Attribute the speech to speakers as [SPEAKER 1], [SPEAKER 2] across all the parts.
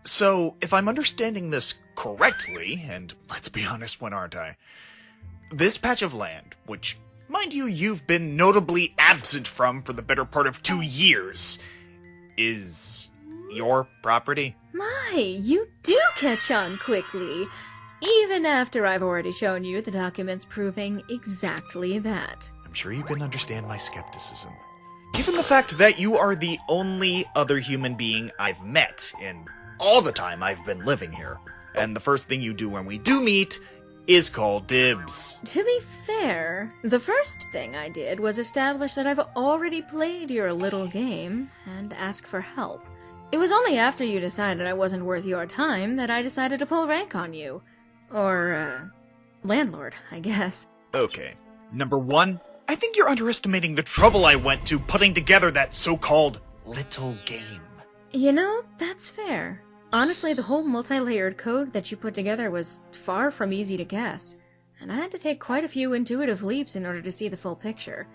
[SPEAKER 1] So, if I'm understanding this correctly, and let's be honest, when aren't I? This patch of land, which, mind you, you've been notably absent from for the better part of 2 years, is your property?
[SPEAKER 2] My, you do catch on quickly, even after I've already shown you the documents proving exactly that.
[SPEAKER 1] I'm sure you can understand my skepticism. Given the fact that you are the only other human being I've met in all the time I've been living here, and the first thing you do when we do meet is call dibs.
[SPEAKER 2] To be fair, the first thing I did was establish that I've already played your little game and ask for help. It was only after you decided I wasn't worth your time that I decided to pull rank on you. Or, landlord, I guess.
[SPEAKER 1] Okay. Number 1, I think you're underestimating the trouble I went to putting together that so-called little game.
[SPEAKER 2] You know, that's fair. Honestly, the whole multi-layered code that you put together was far from easy to guess, and I had to take quite a few intuitive leaps in order to see the full picture.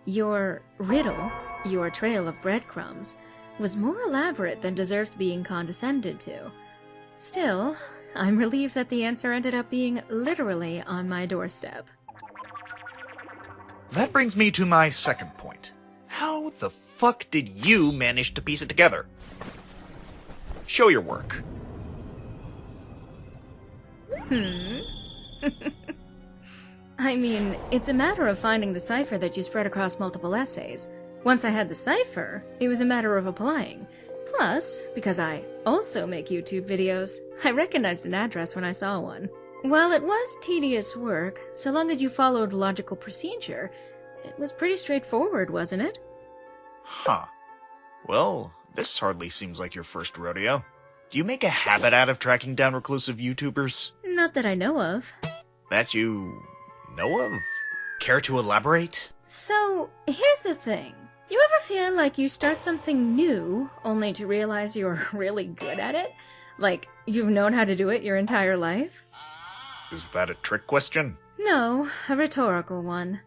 [SPEAKER 2] Your riddle, your trail of breadcrumbs, was more elaborate than deserves being condescended to. Still, I'm relieved that the answer ended up being literally on my doorstep.
[SPEAKER 1] That brings me to my second point. How the fuck did you manage to piece it together? Show your work.
[SPEAKER 2] I mean, it's a matter of finding the cipher that you spread across multiple essays. Once I had the cipher, it was a matter of applying. Plus, because I also make YouTube videos, I recognized an address when I saw one. While it was tedious work, so long as you followed logical procedure, it was pretty straightforward, wasn't it?
[SPEAKER 1] Huh. Well, this hardly seems like your first rodeo. Do you make a habit out of tracking down reclusive YouTubers?
[SPEAKER 2] Not that I know of.
[SPEAKER 1] That you know of? Care to elaborate?
[SPEAKER 2] So, here's the thing. You ever feel like you start something new, only to realize you're really good at it? Like, you've known how to do it your entire life?
[SPEAKER 1] Is that a trick question?
[SPEAKER 2] No, a rhetorical one.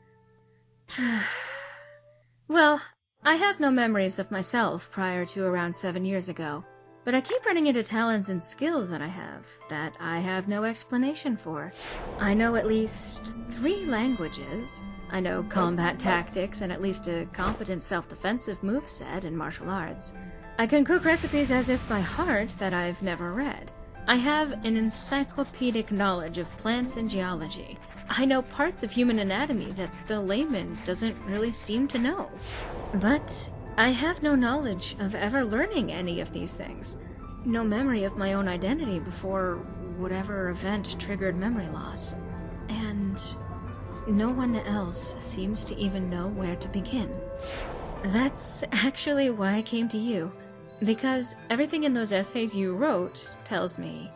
[SPEAKER 2] Well, I have no memories of myself prior to around 7 years ago, but I keep running into talents and skills that I have no explanation for. I know at least 3 languages. I know combat tactics and at least a competent self-defensive moveset in martial arts. I can cook recipes as if by heart that I've never read. I have an encyclopedic knowledge of plants and geology. I know parts of human anatomy that the layman doesn't really seem to know. But I have no knowledge of ever learning any of these things. No memory of my own identity before whatever event triggered memory loss. And no one else seems to even know where to begin. That's actually why I came to you. Because everything in those essays you wrote tells me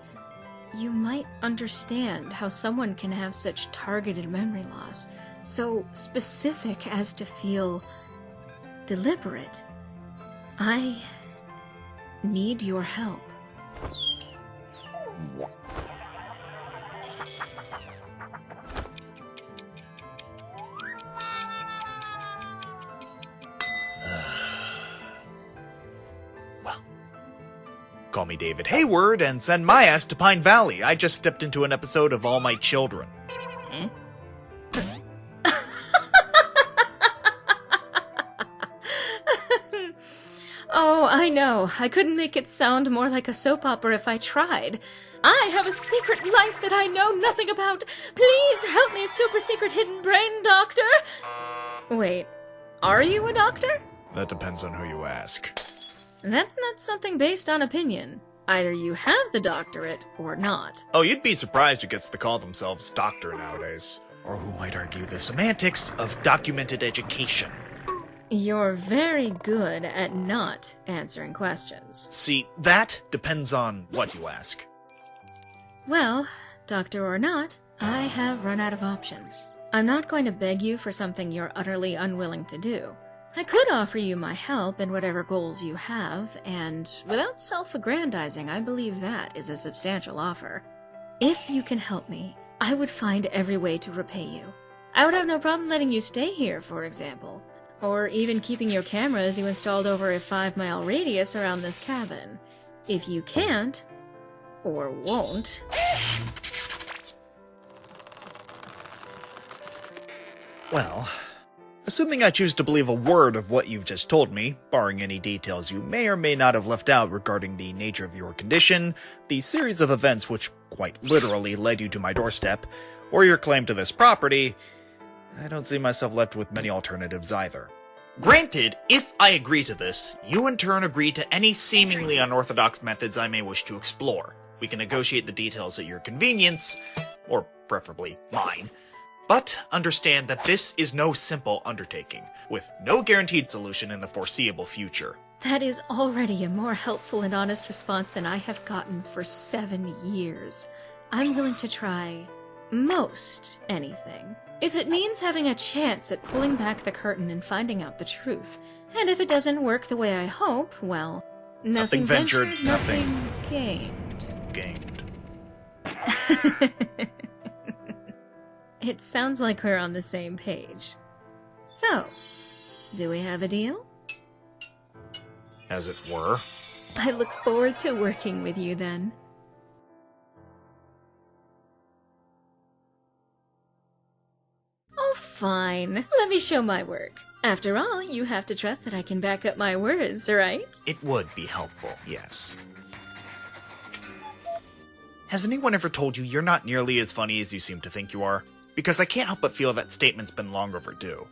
[SPEAKER 2] you might understand how someone can have such targeted memory loss, so specific as to feel deliberate. I need your help.
[SPEAKER 1] Call me David Hayward and send my ass to Pine Valley. I just stepped into an episode of All My Children.
[SPEAKER 2] Oh, I know. I couldn't make it sound more like a soap opera if I tried. I have a secret life that I know nothing about. Please help me, super secret hidden brain doctor. Wait, are you a doctor?
[SPEAKER 1] That depends on who you ask.
[SPEAKER 2] That's not something based on opinion. Either you have the doctorate or not.
[SPEAKER 1] Oh, you'd be surprised who gets to call themselves doctor nowadays. Or who might argue the semantics of documented education.
[SPEAKER 2] You're very good at not answering questions.
[SPEAKER 1] See, that depends on what you ask.
[SPEAKER 2] Well, doctor or not, I have run out of options. I'm not going to beg you for something you're utterly unwilling to do. I could offer you my help in whatever goals you have, and without self-aggrandizing, I believe that is a substantial offer. If you can help me, I would find every way to repay you. I would have no problem letting you stay here, for example. Or even keeping your cameras you installed over a 5-mile radius around this cabin. If you can't, or won't...
[SPEAKER 1] Well, assuming I choose to believe a word of what you've just told me, barring any details you may or may not have left out regarding the nature of your condition, the series of events which quite literally led you to my doorstep, or your claim to this property, I don't see myself left with many alternatives either. Granted, if I agree to this, you in turn agree to any seemingly unorthodox methods I may wish to explore. We can negotiate the details at your convenience, or preferably mine. But understand that this is no simple undertaking, with no guaranteed solution in the foreseeable future.
[SPEAKER 2] That is already a more helpful and honest response than I have gotten for 7 years. I'm willing to try most anything. If it means having a chance at pulling back the curtain and finding out the truth. And if it doesn't work the way I hope, well, nothing ventured, nothing gained. It sounds like we're on the same page. So, do we have a deal?
[SPEAKER 1] As it were.
[SPEAKER 2] I look forward to working with you then. Oh, fine. Let me show my work. After all, you have to trust that I can back up my words, right?
[SPEAKER 1] It would be helpful, yes. Has anyone ever told you you're not nearly as funny as you seem to think you are? Because I can't help but feel that statement's been long overdue.